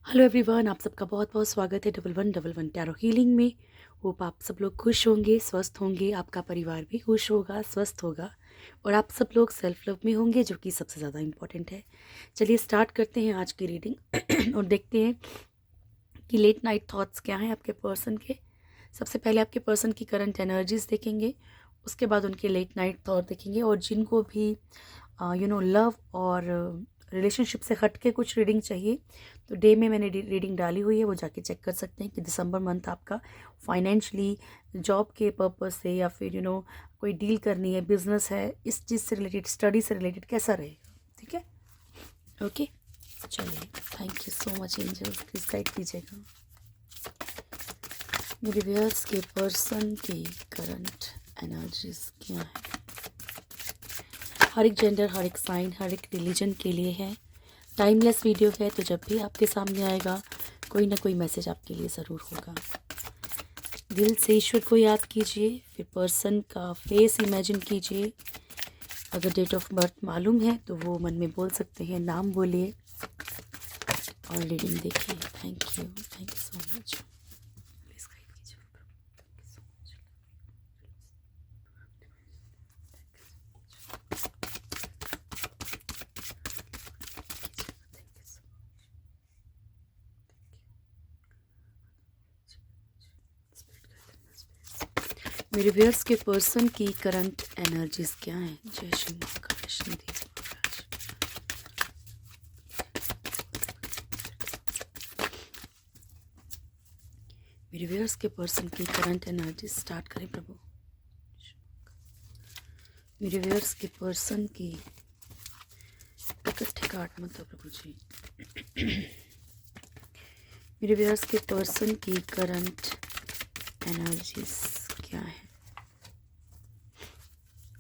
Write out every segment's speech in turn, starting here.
Hello everyone, आप सबका बहुत बहुत स्वागत है डबल वन टैरो हीलिंग में। होप आप सब लोग खुश होंगे, स्वस्थ होंगे, आपका परिवार भी खुश होगा, स्वस्थ होगा और आप सब लोग सेल्फ लव में होंगे, जो कि सबसे ज़्यादा इम्पोर्टेंट है। चलिए स्टार्ट करते हैं आज की रीडिंग और देखते हैं कि लेट नाइट थॉट्स क्या हैं आपके पर्सन के। सबसे पहले आपके पर्सन की करंट एनर्जीज देखेंगे, उसके बाद उनके लेट नाइट थॉट देखेंगे। और जिनको भी लव और रिलेशनशिप से हट के कुछ रीडिंग चाहिए तो डे में मैंने रीडिंग डाली हुई है, वो जाके चेक कर सकते हैं कि दिसंबर मंथ आपका फाइनेंशियली, जॉब के पर्पस से या फिर कोई डील करनी है, बिजनेस है, इस चीज़ से रिलेटेड, स्टडी से रिलेटेड कैसा रहेगा। ठीक है, ओके। चलिए, thank you so much angels, please guide कीजिएगा मेरे व्यूअर्स के पर्सन की करंट एनर्जीज क्या है। हर एक जेंडर, हर एक साइन, हर एक रिलीजन के लिए है। टाइमलेस वीडियो है, तो जब भी आपके सामने आएगा कोई ना कोई मैसेज आपके लिए ज़रूर होगा। दिल से ईश्वर को याद कीजिए, फिर पर्सन का फेस इमेजिन कीजिए। अगर डेट ऑफ बर्थ मालूम है तो वो मन में बोल सकते हैं, नाम बोलिए और रीडिंग देखिए। Thank you so much. Please guide कीजिए। Thank you so much. मेरे व्यूअर्स के पर्सन की करंट एनर्जीज क्या हैं। जय श्री महाकाल, वैष्णो देवी महाराज। मेरे व्यूअर्स के पर्सन की करंट एनर्जीज स्टार्ट करें प्रभु। मेरे व्यूअर्स के पर्सन की इकट्ठे कार्ड मत दो प्रभु जी। मेरे व्यूअर्स के पर्सन की करंट एनर्जीज क्या है।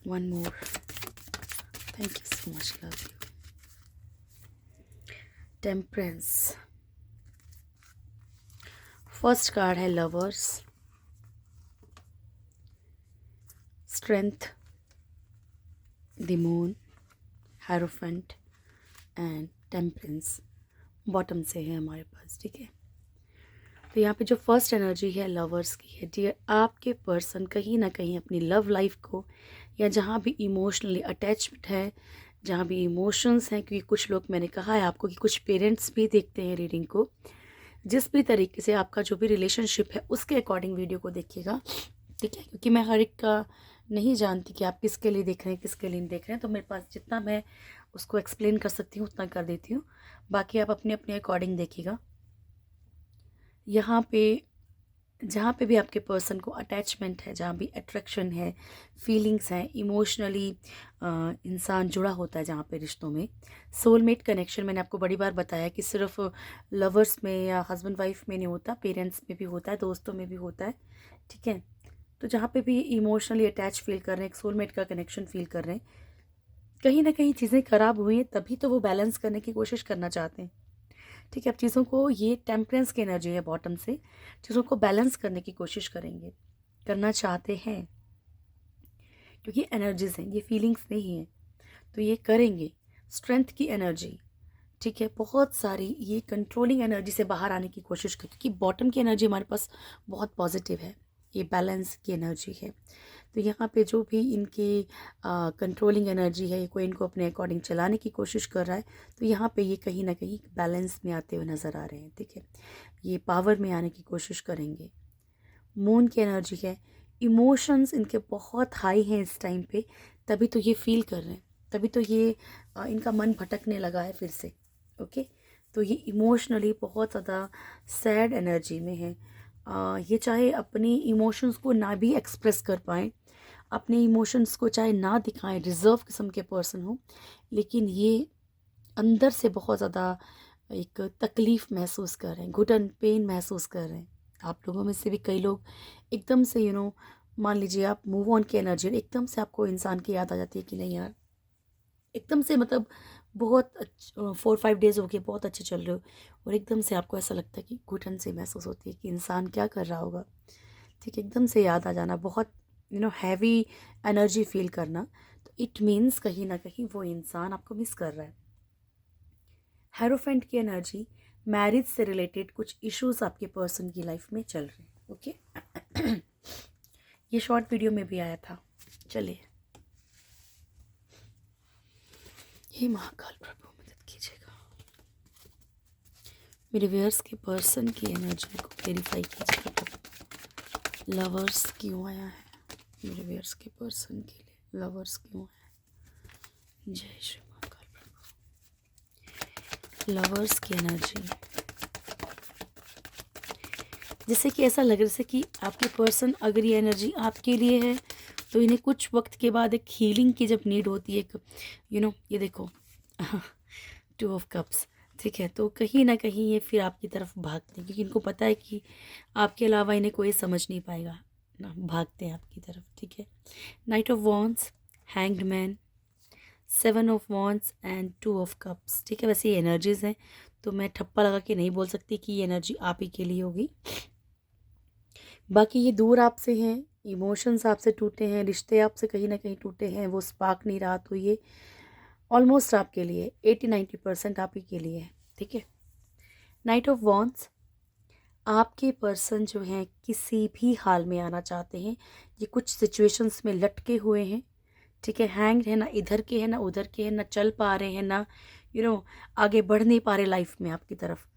One more. Thank you so much, love you. Temperance. First card है lovers, strength, the moon, hierophant and temperance bottom से है हमारे पास। ठीक है, तो यहाँ पे जो फर्स्ट एनर्जी है लवर्स की है। डियर, आपके पर्सन कहीं ना कहीं अपनी लव लाइफ को, या जहाँ भी इमोशनली अटैचमेंट है, जहाँ भी इमोशंस हैं, क्योंकि कुछ लोग, मैंने कहा है आपको कि कुछ पेरेंट्स भी देखते हैं रीडिंग को, जिस भी तरीके से आपका जो भी रिलेशनशिप है उसके अकॉर्डिंग वीडियो को देखिएगा। ठीक है, क्योंकि मैं हर एक का नहीं जानती कि आप किसके लिए देख रहे हैं, किसके लिए नहीं देख रहे हैं। तो मेरे पास जितना मैं उसको एक्सप्लेन कर सकती हूँ उतना कर देती हूँ, बाकी आप अपने अपने अकॉर्डिंग देखिएगा। यहाँ पे जहाँ पे भी आपके पर्सन को अटैचमेंट है, जहाँ भी अट्रैक्शन है, फीलिंग्स हैं, इमोशनली इंसान जुड़ा होता है, जहाँ पे रिश्तों में सोलमेट कनेक्शन, मैंने आपको बड़ी बार बताया कि सिर्फ लवर्स में या हस्बैंड वाइफ में नहीं होता, पेरेंट्स में भी होता है, दोस्तों में भी होता है। ठीक है, तो जहाँ पे भी इमोशनली अटैच फील कर रहे हैं, एक सोलमेट का कनेक्शन फील कर रहे हैं, कहीं ना कहीं चीज़ें खराब हुई हैं, तभी तो वो बैलेंस करने की कोशिश करना चाहते हैं। ठीक है, अब चीज़ों को, ये टेम्परेंस की एनर्जी है बॉटम से, चीज़ों को बैलेंस करने की कोशिश करेंगे, करना चाहते हैं, क्योंकि एनर्जीज हैं, ये फीलिंग्स नहीं है, तो ये करेंगे। स्ट्रेंथ की एनर्जी, ठीक है, बहुत सारी, ये कंट्रोलिंग एनर्जी से बाहर आने की कोशिश कर, क्योंकि बॉटम की एनर्जी हमारे पास बहुत पॉजिटिव है, ये बैलेंस की एनर्जी है। तो यहाँ पे जो भी इनकी कंट्रोलिंग एनर्जी है, कोई इनको अपने अकॉर्डिंग चलाने की कोशिश कर रहा है, तो यहाँ पे ये कहीं ना कहीं बैलेंस में आते हुए नज़र आ रहे हैं। ठीक है, ये पावर में आने की कोशिश करेंगे। मून की एनर्जी है, इमोशंस इनके बहुत हाई हैं इस टाइम पे, तभी तो ये फील कर रहे हैं, तभी तो ये इनका मन भटकने लगा है फिर से। ओके, तो ये इमोशनली बहुत ज़्यादा सैड एनर्जी में है। ये चाहे अपनी इमोशंस को ना भी एक्सप्रेस कर पाएँ, अपने इमोशंस को चाहे ना दिखाएं, रिजर्व किस्म के पर्सन हो, लेकिन ये अंदर से बहुत ज़्यादा एक तकलीफ़ महसूस कर रहे हैं, घुटन पेन महसूस कर रहे हैं। आप लोगों में से भी कई लोग एकदम से मान लीजिए आप मूव ऑन की एनर्जी, एकदम से आपको इंसान की याद आ जाती है कि नहीं यार, एकदम से, मतलब बहुत 4-5 डेज हो गए, बहुत अच्छे चल रहे हो, और एकदम से आपको ऐसा लगता है कि घुटन से महसूस होती है कि इंसान क्या कर रहा होगा। ठीक है, एकदम से याद आ जाना, बहुत हैवी एनर्जी फील करना, तो इट मीन्स कहीं ना कहीं वो इंसान आपको मिस कर रहा है। हेरोफेंट की एनर्जी, मैरिज से रिलेटेड कुछ इश्यूज आपके पर्सन की लाइफ में चल रहे हैं। ओके ये शॉर्ट वीडियो में भी आया था। चलिए, हे महाकाल प्रभु मदद कीजिएगा, मेरे व्यूअर्स के पर्सन की एनर्जी को क्लेरिफाई कीजिएगा प्रभु। लवर्स क्यों आया है मेरे व्यूअर्स के पर्सन के लिए? लवर्स क्यों आया? जय श्री महाकाल प्रभु। लवर्स की एनर्जी, जैसे कि ऐसा लग रहा है जैसे कि आपके पर्सन, अगर ये एनर्जी आपके लिए है तो इन्हें कुछ वक्त के बाद एक हीलिंग की जब नीड होती है, एक ये देखो 2 ऑफ कप्स, ठीक है, तो कहीं ना कहीं ये फिर आपकी तरफ भागते हैं क्योंकि इनको पता है कि आपके अलावा इन्हें कोई समझ नहीं पाएगा ना, भागते हैं आपकी तरफ। ठीक है, night of wands, hanged man, 7 of wands and 2 of cups. ठीक है, वैसे ये एनर्जीज हैं तो मैं ठप्पा लगा के नहीं बोल सकती कि ये एनर्जी आप ही के लिए होगी। बाकी ये दूर आपसे हैं, इमोशंस आपसे टूटे हैं, रिश्ते आपसे कहीं ना कहीं टूटे हैं, वो स्पार्क नहीं रहा, तो ये ऑलमोस्ट आपके लिए 80-90% आप ही के लिए है। ठीक है, नाइट ऑफ वॉन्ड्स, आपके पर्सन जो हैं किसी भी हाल में आना चाहते हैं, ये कुछ सिचुएशंस में लटके हुए हैं। ठीक है, हैंग है, ना इधर के हैं ना उधर के हैं, ना चल पा रहे हैं, ना आगे बढ़ नहीं पा रहे लाइफ में आपकी तरफ।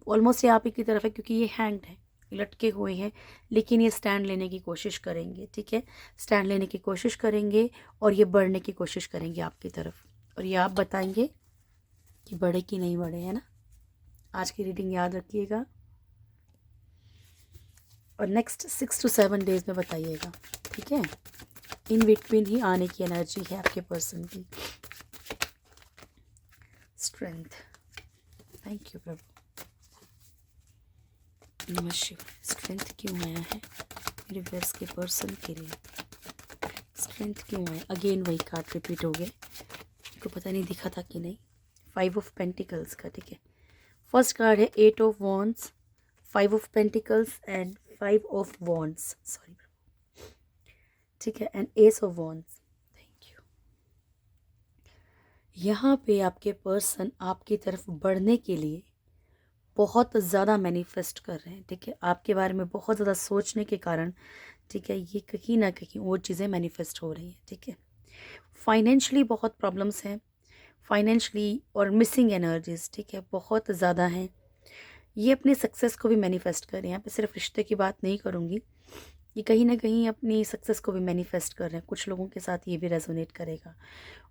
ऑलमोस्ट ये आप ही की तरफ है क्योंकि ये हैंग्ड है, लटके हुए हैं, लेकिन ये स्टैंड लेने की कोशिश करेंगे। ठीक है, स्टैंड लेने की कोशिश करेंगे और ये बढ़ने की कोशिश करेंगे आपकी तरफ, और ये आप बताएंगे कि बढ़े कि नहीं बढ़े, है ना। आज की रीडिंग याद रखिएगा और नेक्स्ट 6 to 7 डेज में बताइएगा। ठीक है, इन बिटवीन ही आने की एनर्जी है आपके पर्सन की। स्ट्रेंथ, थैंक यू प्रभु। नमः शिवाय। स्ट्रेंथ क्यों आया है मेरे व्यूअर्स के पर्सन के लिए? स्ट्रेंथ क्यों आया? अगेन वही कार्ड रिपीट हो गया, आपको पता नहीं दिखा था कि नहीं। 5 ऑफ पेंटिकल्स का। ठीक है, फर्स्ट कार्ड है 8 of wands, 5 of pentacles and 5 of wands, sorry. ठीक है, and S of wands. Thank you. यहाँ पे आपके पर्सन आपकी तरफ बढ़ने के लिए बहुत ज़्यादा मैनिफेस्ट कर रहे हैं। ठीक है, आपके बारे में बहुत ज़्यादा सोचने के कारण, ठीक है, ये कहीं ना कहीं वो चीज़ें मैनिफेस्ट हो रही हैं। ठीक है, फाइनेंशियली बहुत प्रॉब्लम्स हैं, फाइनेंशियली और मिसिंग एनर्जीज, ठीक है, बहुत ज़्यादा हैं। ये अपने सक्सेस को भी मैनिफेस्ट कर रहे हैं, यहाँ पे सिर्फ रिश्ते की बात नहीं करूँगी, ये कहीं ना कहीं अपनी सक्सेस को भी मैनिफेस्ट कर रहे हैं। कुछ लोगों के साथ ये भी रेजोनेट करेगा।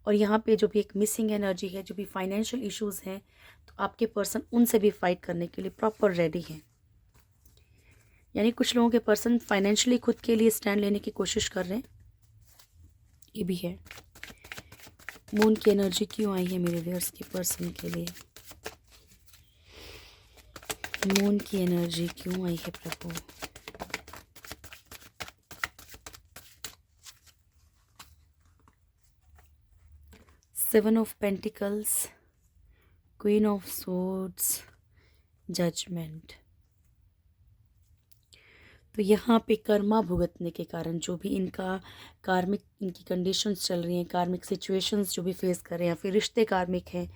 और यहाँ पे जो भी एक मिसिंग एनर्जी है, जो भी फाइनेंशियल इश्यूज हैं, तो आपके पर्सन उनसे भी फाइट करने के लिए प्रॉपर रेडी हैं। यानी कुछ लोगों के पर्सन फाइनेंशियली खुद के लिए स्टैंड लेने की कोशिश कर रहे हैं, ये भी है। मून की एनर्जी क्यों आई है मेरे व्यूअर्स के पर्सन के लिए? मून की एनर्जी क्यों आई है प्रभु? Seven of pentacles, queen of swords, judgement. तो यहाँ पे कर्मा भुगतने के कारण जो भी इनका कार्मिक, इनकी कंडीशंस चल रही हैं, कार्मिक सिचुएशंस जो भी फेस कर रहे हैं, या फिर रिश्ते कार्मिक हैं,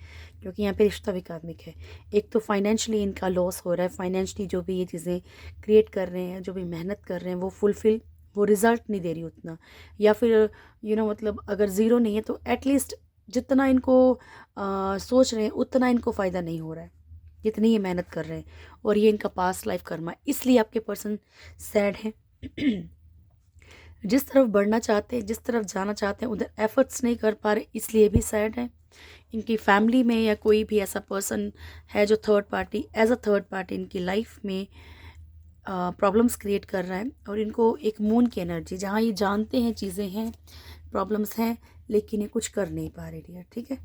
क्योंकि यहाँ पे रिश्ता भी कार्मिक है। एक तो फाइनेंशियली इनका लॉस हो रहा है, फाइनेंशियली जो भी ये चीज़ें क्रिएट कर रहे हैं, जो भी मेहनत कर रहे हैं, वो रिज़ल्ट नहीं दे रही उतना, या फिर मतलब अगर ज़ीरो नहीं है तो एटलीस्ट जितना इनको सोच रहे हैं उतना इनको फ़ायदा नहीं हो रहा है, जितनी ये मेहनत कर रहे हैं। और ये इनका पास्ट लाइफ कर्मा है, इसलिए आपके पर्सन सैड हैं। जिस तरफ बढ़ना चाहते हैं, जिस तरफ जाना चाहते हैं, उधर एफर्ट्स नहीं कर पा रहे, इसलिए भी सैड है। इनकी फैमिली में या कोई भी ऐसा पर्सन है जो third party, as a third party इनकी लाइफ में प्रॉब्लम्स क्रिएट कर रहा है। और इनको एक मून की एनर्जी, जहाँ ये जानते हैं चीज़ें हैं, प्रॉब्लम्स हैं, लेकिन ये कुछ कर नहीं पा रहे डियर। ठीक है,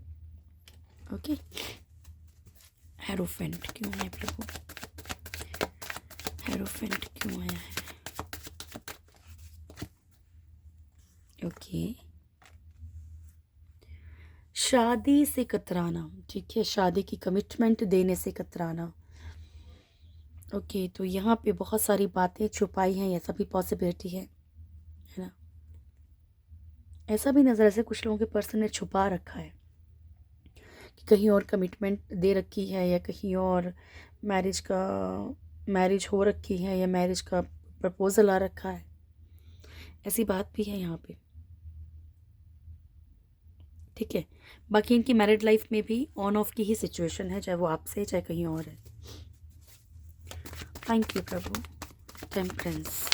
ओके। हेरोफेंट क्यों है प्रभु? हेरोफेंट क्यों आया है? ओके, शादी से कतराना। ठीक है, शादी की कमिटमेंट देने से कतराना। ओके, तो यहाँ पे बहुत सारी बातें छुपाई हैं, ऐसा भी पॉसिबिलिटी है ना। ऐसा भी नज़र से कुछ लोगों के पर्सन ने छुपा रखा है, कहीं और कमिटमेंट दे रखी है, या कहीं और मैरिज हो रखी है, या मैरिज का प्रपोज़ल आ रखा है, ऐसी बात भी है यहाँ पे। ठीक है, बाकी इनकी मैरिड लाइफ में भी ऑन ऑफ की ही सिचुएशन है, चाहे वो आपसे है चाहे कहीं और है। Thank you Prabhu. Temperance.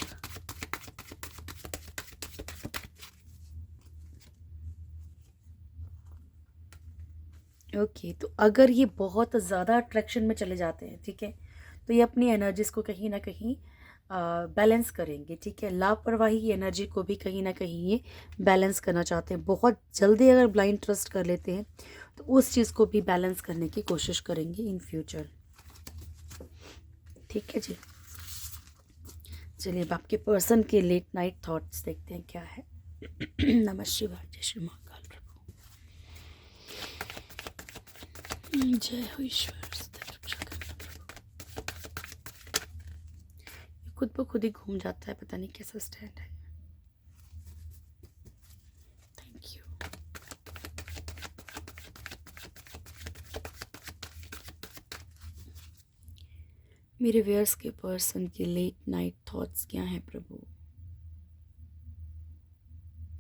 Okay, तो अगर ये बहुत ज़्यादा अट्रैक्शन में चले जाते हैं, ठीक है, तो ये अपनी एनर्जीज़ को कहीं ना कहीं बैलेंस करेंगे। ठीक है, लापरवाही की एनर्जी को भी कहीं ना कहीं ये बैलेंस करना चाहते हैं। बहुत जल्दी अगर ब्लाइंड ट्रस्ट कर लेते हैं तो उस चीज़ को भी बैलेंस करने की कोशिश करेंगे इन फ्यूचर। ठीक है जी, चलिए अब आपके पर्सन के लेट नाइट थॉट्स देखते हैं क्या है। नमः शिवाय, जय श्री महाकाल प्रभु, जय हो ईश्वर। खुद ब खुद ही घूम जाता है, पता नहीं कैसा स्टैंड है। Thank you. मेरे व्यूअर्स के पर्सन के लेट नाइट थॉट्स क्या हैं प्रभु?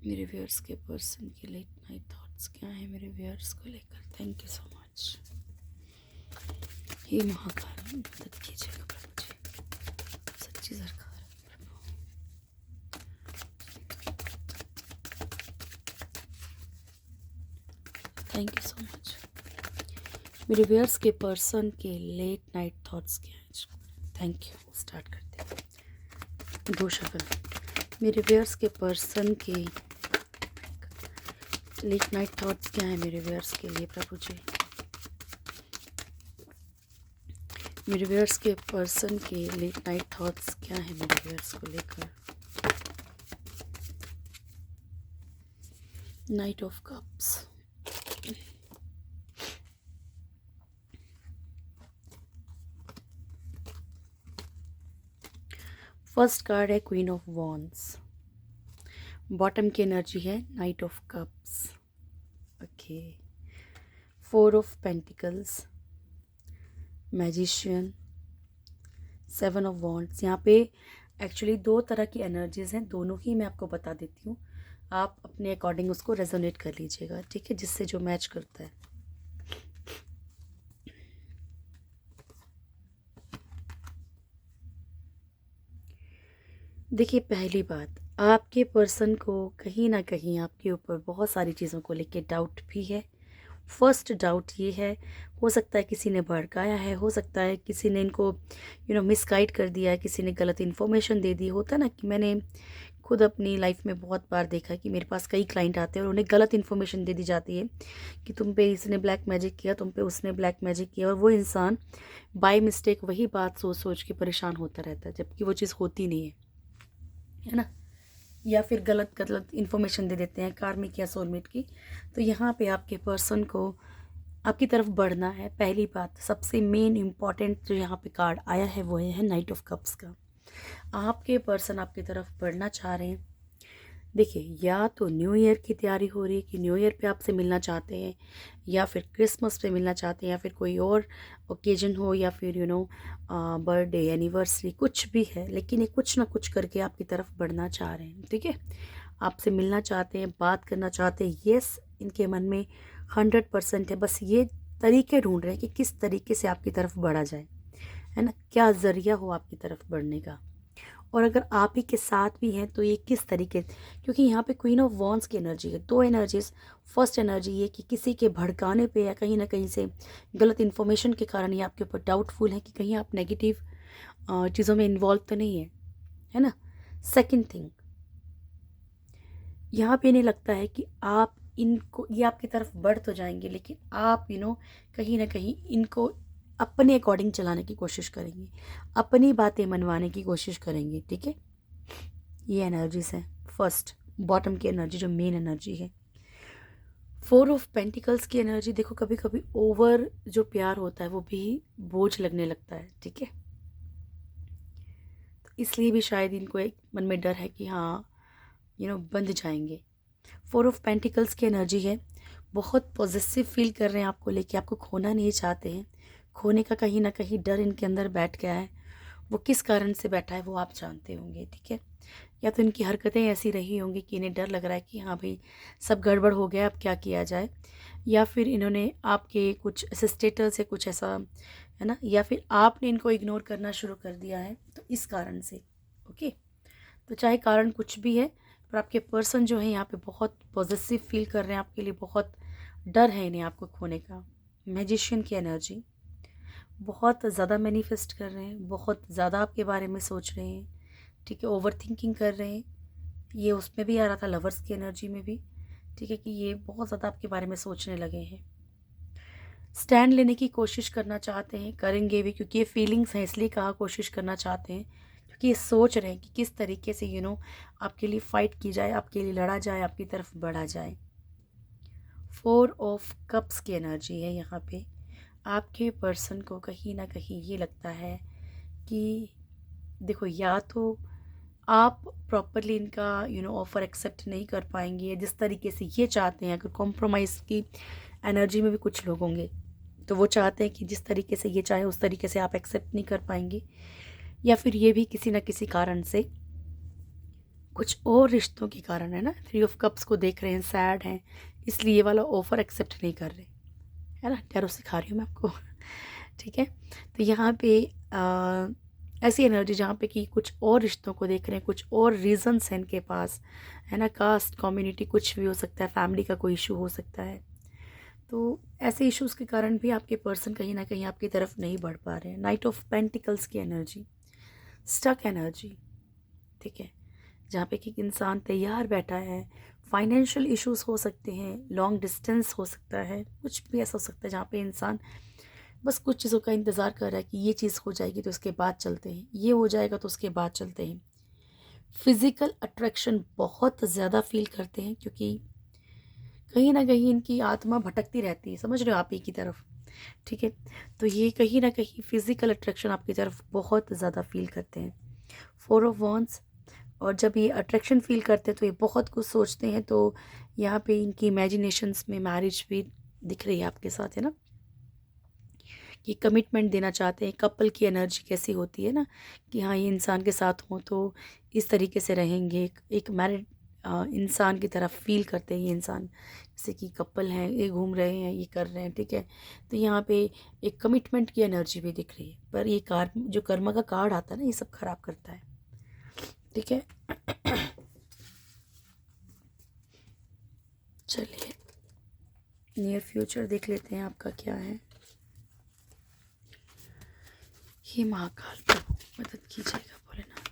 मेरे व्यूअर्स के पर्सन के लेट नाइट थॉट्स क्या हैं मेरे व्यूअर्स को लेकर? Thank you so much. हे महाकाल, मदद कीजिएगा प्रभु जी, सच्ची सरकार प्रभु। Thank you so much. मेरे व्यूअर्स के पर्सन के लेट नाइट थॉट्स क्या हैं? Thank you. स्टार्ट करते हैं। दो शक्ल। मेरे व्यूअर्स के पर्सन के लेट नाइट थॉट्स क्या हैं मेरे व्यूअर्स के लिए प्रभु जी? मेरे व्यूअर्स के पर्सन के लेट नाइट थॉट्स क्या हैं मेरे व्यूअर्स को लेकर? Night of cups. First card है क्वीन ऑफ वॉन्ड्स। बॉटम की एनर्जी है night of cups. Okay, four of pentacles, magician, seven of wands. यहाँ पे एक्चुअली दो तरह की एनर्जीज हैं, दोनों ही मैं आपको बता देती हूँ, आप अपने अकॉर्डिंग उसको रेजोनेट कर लीजिएगा। ठीक है, जिससे जो मैच करता है। देखिए, पहली बात, आपके पर्सन को कहीं ना कहीं आपके ऊपर बहुत सारी चीज़ों को लेके डाउट भी है। फर्स्ट डाउट ये है, हो सकता है किसी ने भड़काया है, हो सकता है किसी ने इनको मिसगाइड कर दिया है, किसी ने गलत इन्फॉर्मेशन दे दी। होता ना कि मैंने खुद अपनी लाइफ में बहुत बार देखा कि मेरे पास कई क्लाइंट आते हैं और उन्हें गलत इन्फॉर्मेशन दे दी जाती है कि तुम पे इसने ब्लैक मैजिक किया, तुम पे उसने ब्लैक मैजिक किया, और वो इंसान बाय मिस्टेक वही बात सोच सोच के परेशान होता रहता है, जबकि वो चीज़ होती नहीं है ना। या फिर गलत गलत इन्फॉर्मेशन दे देते हैं कार्मिक या सोलमेट की। तो यहाँ पे आपके पर्सन को आपकी तरफ बढ़ना है। पहली बात, सबसे मेन इम्पॉर्टेंट जो यहाँ पे कार्ड आया है वो है नाइट ऑफ कप्स का। आपके पर्सन आपकी तरफ बढ़ना चाह रहे हैं। देखिए, या तो न्यू ईयर की तैयारी हो रही है कि न्यू ईयर पे आपसे मिलना चाहते हैं, या फिर क्रिसमस पे मिलना चाहते हैं, या फिर कोई और ओकेजन हो, या फिर बर्थडे, एनिवर्सरी, कुछ भी है, लेकिन ये कुछ ना कुछ करके आपकी तरफ बढ़ना चाह रहे हैं। ठीक है, आपसे मिलना चाहते हैं, बात करना चाहते हैं। येस, इनके मन में 100% है, बस ये तरीके ढूंढ रहे हैं कि किस तरीके से आपकी तरफ बढ़ा जाए, है ना, क्या ज़रिया हो आपकी तरफ बढ़ने का। और अगर आप ही के साथ भी हैं तो ये किस तरीके, क्योंकि यहाँ पे क्वीन ऑफ वॉन्ड्स की एनर्जी है। दो एनर्जीज, फर्स्ट एनर्जी ये कि किसी के भड़काने पे या कहीं ना कहीं से गलत इन्फॉर्मेशन के कारण ये आपके ऊपर डाउटफुल है कि कहीं आप नेगेटिव चीज़ों में इन्वॉल्व तो नहीं है ना। सेकंड थिंग, यहाँ पे इन्हें लगता है कि आप इनको, ये आपकी तरफ बढ़ तो जाएंगे, लेकिन आप कहीं ना कहीं इनको अपने अकॉर्डिंग चलाने की कोशिश करेंगे, अपनी बातें मनवाने की कोशिश करेंगे। ठीक है, ये एनर्जीज हैं। फर्स्ट, बॉटम की एनर्जी जो मेन एनर्जी है। फोर ऑफ पेंटिकल्स की एनर्जी, देखो कभी कभी ओवर जो प्यार होता है वो भी बोझ लगने लगता है। ठीक है, तो इसलिए भी शायद इनको एक मन में डर है कि हाँ बंध जाएंगे। फोर ऑफ पेंटिकल्स की एनर्जी है, बहुत पॉजिटिव फील कर रहे हैं आपको लेके, आपको खोना नहीं चाहते हैं। खोने का कहीं ना कहीं डर इनके अंदर बैठ गया है। वो किस कारण से बैठा है वो आप जानते होंगे, ठीक है। या तो इनकी हरकतें ऐसी रही होंगी कि इन्हें डर लग रहा है कि हाँ भाई सब गड़बड़ हो गया, अब क्या किया जाए। या फिर इन्होंने आपके कुछ ऐसे स्टेटस है कुछ ऐसा, है ना, या फिर आपने इनको इग्नोर करना शुरू कर दिया है, तो इस कारण से। ओके, तो चाहे कारण कुछ भी है, पर आपके पर्सन जो है यहाँ पे बहुत पॉजिटिव फील कर रहे हैं आपके लिए, बहुत डर है इन्हें आपको खोने का। मैजिशियन की एनर्जी, बहुत ज़्यादा मैनिफेस्ट कर रहे हैं, बहुत ज़्यादा आपके बारे में सोच रहे हैं, ठीक है। ओवर थिंकिंग कर रहे हैं, ये उसमें भी आ रहा था, लवर्स की एनर्जी में भी, ठीक है, कि ये बहुत ज़्यादा आपके बारे में सोचने लगे हैं। स्टैंड लेने की कोशिश करना चाहते हैं, करेंगे भी, क्योंकि ये फीलिंग्स हैं इसलिए कहा कोशिश करना चाहते हैं, क्योंकि ये सोच रहे हैं कि किस तरीके से आपके लिए फ़ाइट की जाए, आपके लिए लड़ा जाए, आपकी तरफ बढ़ा जाए। 4 ऑफ कप्स की एनर्जी है यहाँ पे। आपके पर्सन को कहीं ना कहीं ये लगता है कि देखो, या तो आप प्रॉपरली इनका ऑफ़र एक्सेप्ट नहीं कर पाएंगे जिस तरीके से ये चाहते हैं। अगर कॉम्प्रोमाइज़ की एनर्जी में भी कुछ लोग होंगे तो वो चाहते हैं कि जिस तरीके से ये चाहे उस तरीके से आप एक्सेप्ट नहीं कर पाएंगे। या फिर ये भी किसी न किसी कारण से, कुछ और रिश्तों के कारण, है ना, 3 ऑफ कप्स को देख रहे हैं, सैड हैं, इसलिए ये वाला ऑफ़र एक्सेप्ट नहीं कर रहे, है ना। टैरो सिखा रही हूँ मैं आपको ठीक है। तो यहाँ पे ऐसी एनर्जी जहाँ पे कि कुछ और रिश्तों को देख रहे हैं, कुछ और रीजंस हैं इनके पास, है ना। कास्ट, कम्युनिटी, कुछ भी हो सकता है, फैमिली का कोई इशू हो सकता है। तो ऐसे इश्यूज़ के कारण भी आपके पर्सन कहीं ना कहीं आपकी तरफ नहीं बढ़ पा रहे हैं। नाइट ऑफ पेंटिकल्स की एनर्जी, स्टक एनर्जी, ठीक है, जहाँ पे कि एक इंसान तैयार बैठा है। फाइनेंशियल इश्यूज हो सकते हैं, लॉन्ग डिस्टेंस हो सकता है, कुछ भी ऐसा हो सकता है जहाँ पे इंसान बस कुछ चीज़ों का इंतज़ार कर रहा है कि ये चीज़ हो जाएगी तो उसके बाद चलते हैं, ये हो जाएगा तो उसके बाद चलते हैं। फिज़िकल अट्रैक्शन बहुत ज़्यादा फील करते हैं, क्योंकि कहीं ना कहीं इनकी आत्मा भटकती रहती है, समझ रहे हो, आप ही की तरफ, ठीक है। तो ये कहीं ना कहीं फिज़िकल अट्रैक्शन आपकी तरफ बहुत ज़्यादा फील करते हैं। 4 ऑफ वॉन्ड्स, और जब ये अट्रैक्शन फील करते हैं तो ये बहुत कुछ सोचते हैं। तो यहाँ पे इनकी इमेजिनेशंस में मैरिज भी दिख रही है आपके साथ, है ना, कि कमिटमेंट देना चाहते हैं। कपल की एनर्जी कैसी होती है ना, कि हाँ ये इंसान के साथ हों तो इस तरीके से रहेंगे, एक मैरिड इंसान की तरह फील करते हैं ये इंसान, जैसे कि कपल हैं, ये घूम रहे हैं, ये कर रहे हैं, ठीक है। तो यहाँ पे एक कमिटमेंट की एनर्जी भी दिख रही है, पर ये जो कर्मा का कार्ड आता है ना, ये सब खराब करता है, ठीक है। चलिए नियर फ्यूचर देख लेते हैं आपका क्या है। हे महाकाल प्रभु मदद कीजिएगा भोलेनाथ।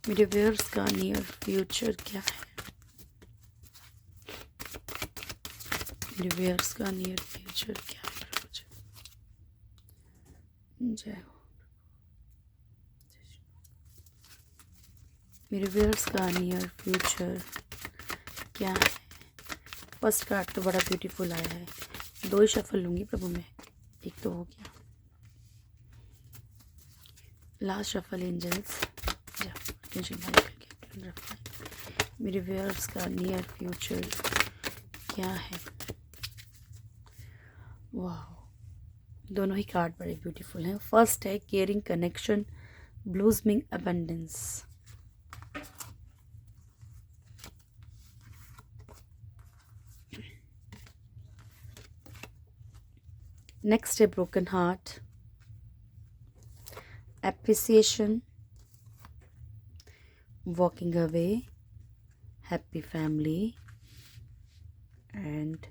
मेरे व्यूअर्स का नियर फ्यूचर क्या है, मेरे व्यूअर्स का नियर फ्यूचर क्या है प्रभु जी। जय हो। मेरे व्यूअर्स का नियर फ्यूचर क्या है। फर्स्ट कार्ड तो बड़ा ब्यूटीफुल आया है, 2 ही शफल लूँगी प्रभु मैं, एक तो हो गया। लास्ट शफल एंजल्स, मेरे व्यूअर्स का नियर फ्यूचर क्या है। वाह, दोनों ही कार्ड बड़े ब्यूटीफुल हैं। फर्स्ट है केयरिंग कनेक्शन, ब्लूसमिंग अबंडेंस। नेक्स्ट है broken heart, appreciation, walking away, happy family, and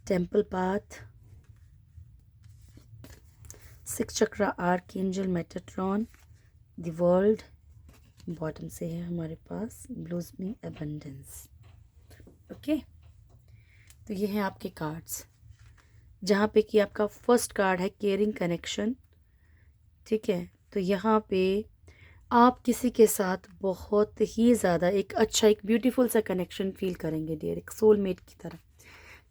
temple path, 6 chakra archangel Metatron, the world, bottom से है हमारे पास ब्लूसमिंग एबंडेंस। ओके, तो ये हैं आपके कार्ड्स, जहाँ पे कि आपका फर्स्ट कार्ड है केयरिंग कनेक्शन, ठीक है। तो यहाँ पे आप किसी के साथ बहुत ही ज़्यादा एक अच्छा, एक ब्यूटीफुल सा कनेक्शन फील करेंगे डियर, एक सोलमेट की तरह,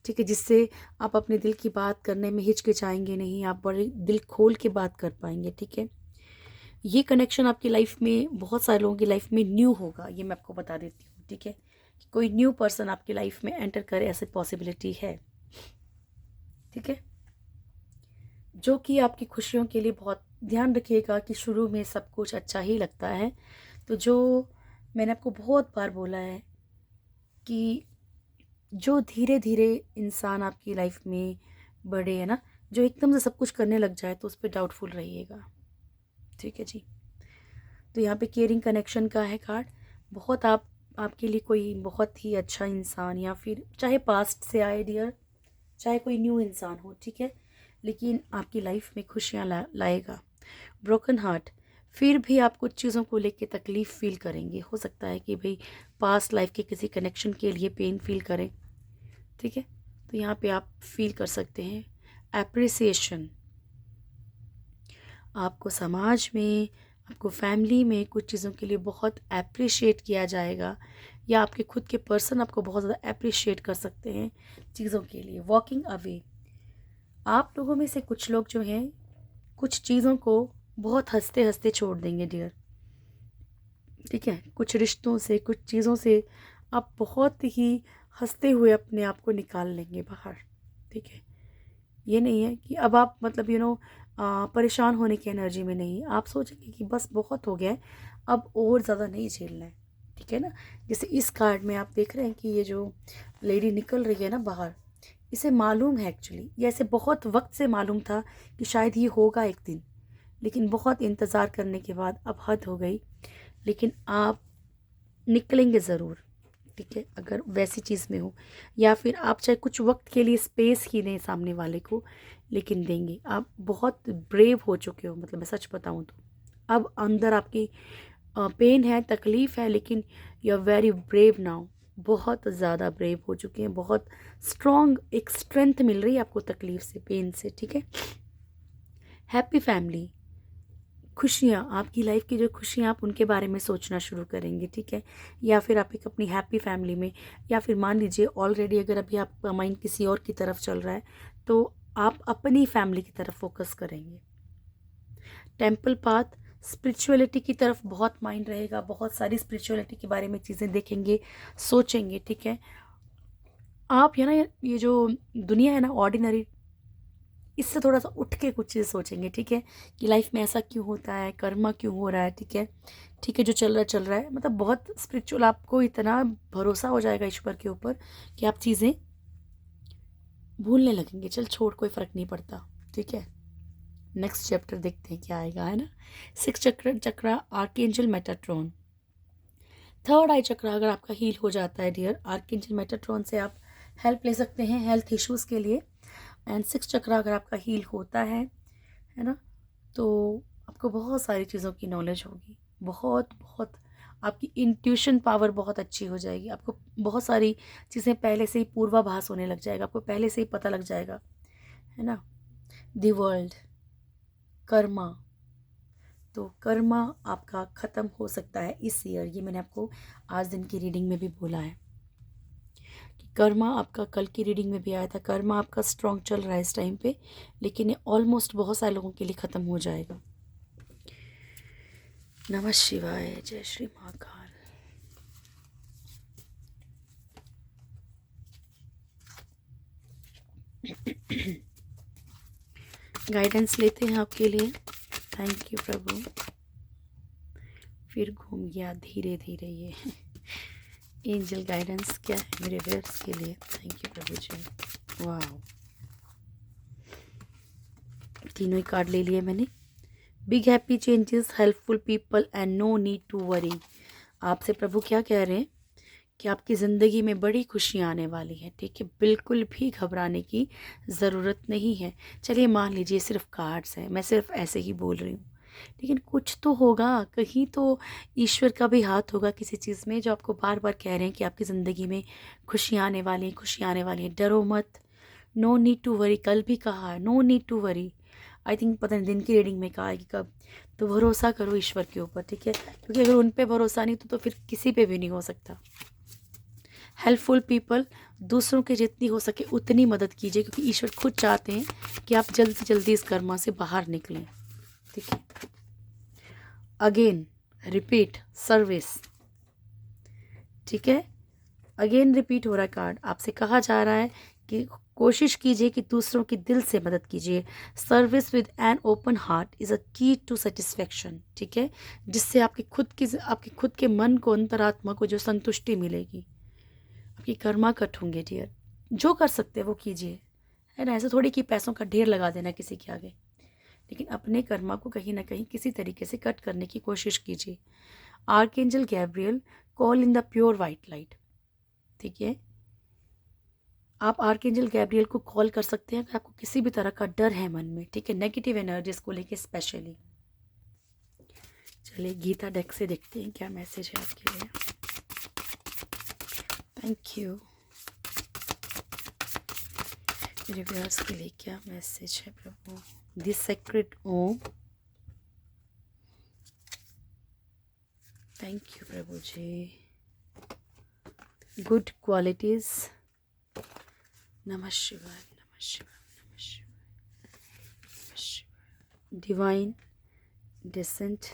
ठीक है, जिससे आप अपने दिल की बात करने में हिचकिचाएंगे नहीं, आप बड़े दिल खोल के बात कर पाएंगे, ठीक है। ये कनेक्शन आपकी लाइफ में बहुत सारे लोगों की लाइफ में न्यू होगा, ये मैं आपको बता देती हूँ, ठीक है। कोई न्यू पर्सन आपकी लाइफ में एंटर करे, ऐसी पॉसिबिलिटी है। ठीक है, जो कि आपकी खुशियों के लिए बहुत ध्यान रखिएगा कि शुरू में सब कुछ अच्छा ही लगता है। तो जो मैंने आपको बहुत बार बोला है कि जो धीरे धीरे इंसान आपकी लाइफ में बढ़े, है ना, जो एकदम से सब कुछ करने लग जाए तो उस पर डाउटफुल रहिएगा। ठीक है जी। तो यहाँ पे केयरिंग कनेक्शन का है कार्ड। बहुत आपके लिए कोई बहुत ही अच्छा इंसान, या फिर चाहे पास्ट से आए डियर, चाहे कोई न्यू इंसान हो, ठीक है, लेकिन आपकी लाइफ में खुशियाँ लाएगा। ब्रोकन हार्ट, फिर भी आप कुछ चीज़ों को लेके तकलीफ़ फील करेंगे। हो सकता है कि भाई पास्ट लाइफ के किसी कनेक्शन के लिए पेन फील करें। ठीक है, तो यहाँ पे आप फील कर सकते हैं एप्रिसिएशन। आपको समाज में, आपको फैमिली में कुछ चीज़ों के लिए बहुत अप्रिशिएट किया जाएगा, या आपके खुद के पर्सन आपको बहुत ज़्यादा अप्रिशिएट कर सकते हैं चीज़ों के लिए। वॉकिंग अवे, आप लोगों में से कुछ लोग जो हैं कुछ चीज़ों को बहुत हंसते हंसते छोड़ देंगे डियर। ठीक है, कुछ रिश्तों से, कुछ चीज़ों से आप बहुत ही हंसते हुए अपने आप को निकाल लेंगे बाहर। ठीक है, ये नहीं है कि अब आप मतलब परेशान होने की एनर्जी में नहीं, आप सोचेंगे कि बस बहुत हो गया है, अब और ज़्यादा नहीं झेलना है। ठीक है ना, जैसे इस कार्ड में आप देख रहे हैं कि ये जो लेडी निकल रही है ना बाहर, इसे मालूम है एक्चुअली, ये ऐसे बहुत वक्त से मालूम था कि शायद ये होगा एक दिन, लेकिन बहुत इंतज़ार करने के बाद अब हद हो गई। लेकिन आप निकलेंगे ज़रूर। ठीक है, अगर वैसी चीज़ में हो, या फिर आप चाहे कुछ वक्त के लिए स्पेस ही दें सामने वाले को, लेकिन देंगे। आप बहुत ब्रेव हो चुके हो, मतलब मैं सच बताऊं तो अब अंदर आपकी पेन है, तकलीफ़ है, लेकिन you are very brave now. बहुत ज़्यादा ब्रेव हो चुके हैं, बहुत स्ट्रॉन्ग एक स्ट्रेंथ मिल रही है आपको तकलीफ़ से, पेन से। ठीक है, हैप्पी फैमिली, खुशियाँ, आपकी लाइफ की जो खुशियाँ, आप उनके बारे में सोचना शुरू करेंगे। ठीक है, या फिर आप एक अपनी हैप्पी फैमिली में, या फिर मान लीजिए ऑलरेडी अगर अभी आपका माइंड किसी और की तरफ चल रहा है तो आप अपनी फैमिली की तरफ फोकस करेंगे। टेम्पल पाथ, स्पिरिचुअलिटी की तरफ बहुत माइंड रहेगा, बहुत सारी स्पिरिचुअलिटी के बारे में चीज़ें देखेंगे, सोचेंगे। ठीक है, आप है ना, ये जो दुनिया है ना ऑर्डिनरी, इससे थोड़ा सा उठ के कुछ चीज़ सोचेंगे। ठीक है, कि लाइफ में ऐसा क्यों होता है, कर्मा क्यों हो रहा है। ठीक है, ठीक है, जो चल रहा है, मतलब बहुत स्पिरिचुअल, आपको इतना भरोसा हो जाएगा ईश्वर के ऊपर कि आप चीज़ें भूलने लगेंगे। चल छोड़, कोई फ़र्क नहीं पड़ता। ठीक है, नेक्स्ट चैप्टर देखते हैं क्या आएगा, है ना। 6 चक्र आर्कएंजल मेटाट्रॉन, थर्ड आई चक्र अगर आपका हील हो जाता है डियर, आर्कएंजल मेटाट्रॉन से आप हेल्प ले सकते हैं हेल्थ इश्यूज़ के लिए। एंड 6 चक्र अगर आपका हील होता है ना, तो आपको बहुत सारी चीज़ों की नॉलेज होगी, बहुत बहुत आपकी इंट्यूशन पावर बहुत अच्छी हो जाएगी। आपको बहुत सारी चीज़ें पहले से ही पूर्वाभास होने लग जाएगा, आपको पहले से ही पता लग जाएगा, है ना। दी वर्ल्ड, कर्मा, तो कर्मा आपका ख़त्म हो सकता है इस ईयर। ये मैंने आपको आज दिन की रीडिंग में भी बोला है कि कर्मा आपका, कल की रीडिंग में भी आया था, कर्मा आपका स्ट्रॉन्ग चल रहा है इस टाइम पे, लेकिन ये ऑलमोस्ट बहुत सारे लोगों के लिए ख़त्म हो जाएगा। नमः शिवाय, जय श्री महाकाल। गाइडेंस लेते हैं आपके लिए। थैंक यू प्रभु। फिर घूम गया धीरे धीरे ये एंजल गाइडेंस क्या है मेरे व्यूअर्स के लिए। थैंक यू प्रभु जी। वाह, तीनों ही कार्ड ले लिए मैंने। Big happy changes, helpful people and no need to worry. आपसे प्रभु क्या कह रहे हैं कि आपकी ज़िंदगी में बड़ी खुशियाँ आने वाली हैं। ठीक है, बिल्कुल भी घबराने की ज़रूरत नहीं है। चलिए मान लीजिए सिर्फ कार्ड्स हैं, मैं सिर्फ ऐसे ही बोल रही हूँ, लेकिन कुछ तो होगा, कहीं तो ईश्वर का भी हाथ होगा किसी चीज़ में, जो आपको बार बार कह रहे हैं कि आपकी ज़िंदगी में खुशियाँ आने वाली हैं, खुशियाँ आने वाली हैं, डरो मत। नो नीड टू वरी, कल भी कहा है no need to worry. I think पता नहीं दिन की रीडिंग में कहा है कि कब, तो भरोसा करो ईश्वर के ऊपर। ठीक है, क्योंकि अगर उन पे भरोसा नहीं तो फिर किसी पे भी नहीं हो सकता। हेल्पफुल पीपल, दूसरों के जितनी हो सके उतनी मदद कीजिए, क्योंकि ईश्वर खुद चाहते हैं कि आप जल्द से जल्दी इस कर्मा से बाहर निकलें। ठीक है, अगेन रिपीट, सर्विस। ठीक है, अगेन रिपीट हो रहा है कार्ड, आपसे कहा जा रहा है कि कोशिश कीजिए कि दूसरों की दिल से मदद कीजिए। Service with an open heart is a की टू सेटिस्फेक्शन, ठीक है, जिससे आपके खुद के मन को, अंतरात्मा को जो संतुष्टि मिलेगी। आपकी कर्मा कट होंगे डियर, जो कर सकते हैं वो कीजिए, है ना। ऐसे थोड़ी कि पैसों का ढेर लगा देना किसी के आगे, लेकिन अपने कर्मा को कहीं ना कहीं किसी तरीके से कट करने की कोशिश कीजिए। Archangel Gabriel, call in the pure white light, ठीक है। आप आर्कएंजल गैब्रियल को कॉल कर सकते हैं अगर आपको किसी भी तरह का डर है मन में, ठीक है, नेगेटिव एनर्जीज को लेके स्पेशली। चलिए गीता डेक से देखते हैं क्या मैसेज है आपके लिए। Thank you. मेरे व्यूअर्स के लिए क्या मैसेज है प्रभु। This sacred Om, thank you प्रभु जी। गुड क्वालिटीज, नमः शिवाय, नमः शिवाय, नमः शिवाय, नमः शिवाय। डिवाइन डिसेंट,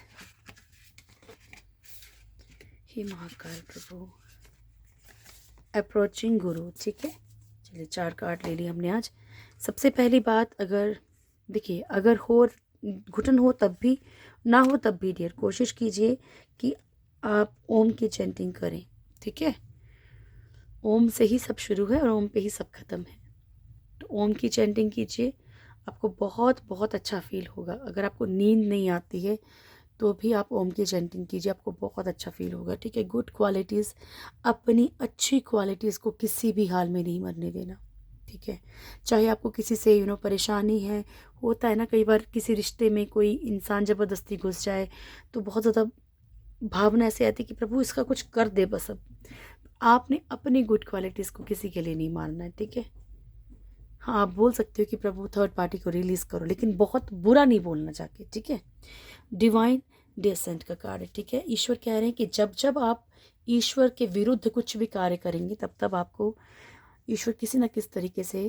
हे महाकाल प्रभु। अप्रोचिंग गुरु, ठीक है। चलिए 4 कार्ड ले लिए हमने आज। सबसे पहली बात, अगर देखिए, अगर हो घुटन हो तब भी, ना हो तब भी डियर, कोशिश कीजिए कि आप ओम की चैंटिंग करें, ठीक है। ओम से ही सब शुरू है और ओम पे ही सब खत्म है, तो ओम की चैंटिंग कीजिए, आपको बहुत बहुत अच्छा फील होगा। अगर आपको नींद नहीं आती है तो भी आप ओम की चैंटिंग कीजिए, आपको बहुत अच्छा फील होगा, ठीक है। गुड क्वालिटीज़, अपनी अच्छी क्वालिटीज़ को किसी भी हाल में नहीं मरने देना, ठीक है। चाहे आपको किसी से परेशानी है, होता है ना कई बार किसी रिश्ते में कोई इंसान ज़बरदस्ती घुस जाए तो बहुत ज़्यादा भावना ऐसे आती है कि प्रभु इसका कुछ कर दे बस। अब आपने अपनी गुड क्वालिटीज़ को किसी के लिए नहीं मारना है, ठीक है। हाँ, आप बोल सकते हो कि प्रभु थर्ड पार्टी को रिलीज़ करो, लेकिन बहुत बुरा नहीं बोलना जाके, ठीक है। डिवाइन डेसेंट का कार्ड है, ठीक है। ईश्वर कह रहे हैं कि जब जब आप ईश्वर के विरुद्ध कुछ भी कार्य करेंगे तब तब आपको ईश्वर किसी ना किसी तरीके से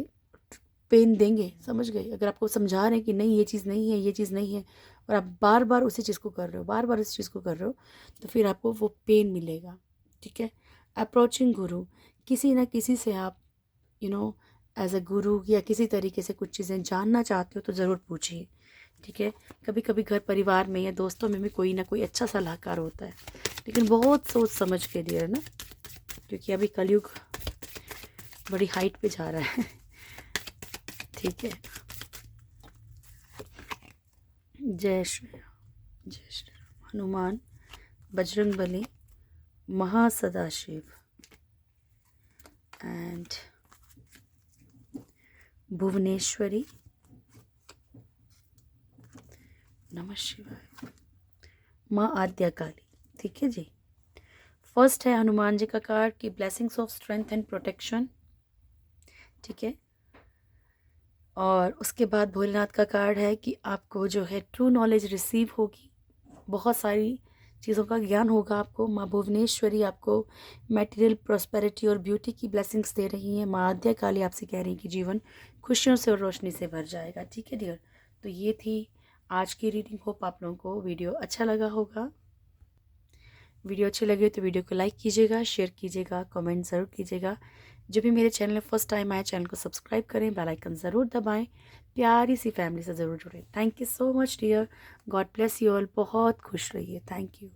पेन देंगे, समझ गए। अगर आपको समझा रहे हैं कि नहीं ये चीज़ नहीं है, ये चीज़ नहीं है, और आप बार बार उसी चीज़ को कर रहे हो, बार बार उस चीज़ को कर रहे हो, तो फिर आपको वो पेन मिलेगा, ठीक है। अप्रोचिंग गुरु, किसी ना किसी से आप एज अ गुरु या किसी तरीके से कुछ चीज़ें जानना चाहते हो तो ज़रूर पूछिए, ठीक है। कभी कभी घर परिवार में या दोस्तों में भी कोई ना कोई अच्छा सलाहकार होता है, लेकिन बहुत सोच समझ के डियर ना, क्योंकि अभी कलयुग बड़ी हाइट पे जा रहा है, ठीक है। जय श्री राम, जय श्री राम। हनुमान, बजरंग बली, महासदाशिव एंड भुवनेश्वरी, नमः शिवाय, माँ आद्या काली, ठीक है जी। फर्स्ट है हनुमान जी का कार्ड की blessings of strength and protection, ठीक है। और उसके बाद भोलेनाथ का कार्ड है कि आपको जो है ट्रू नॉलेज रिसीव होगी, बहुत सारी चीज़ों का ज्ञान होगा आपको। माँ भुवनेश्वरी आपको मटेरियल प्रॉस्पेरिटी और ब्यूटी की ब्लेसिंग्स दे रही हैं। माँ आद्या काली आपसे कह रही हैं कि जीवन खुशियों से और रोशनी से भर जाएगा, ठीक है डियर। तो ये थी आज की रीडिंग। होप आप लोगों को वीडियो अच्छा लगा होगा। वीडियो अच्छी लगे तो वीडियो को लाइक कीजिएगा, शेयर कीजिएगा, कमेंट ज़रूर कीजिएगा। जो भी मेरे चैनल में फर्स्ट टाइम आए, चैनल को सब्सक्राइब करें, बेल आइकन ज़रूर दबाएं, प्यारी सी फैमिली से ज़रूर जुड़ें। Thank you so much dear, God bless you all, बहुत खुश रहिए, थैंक यू।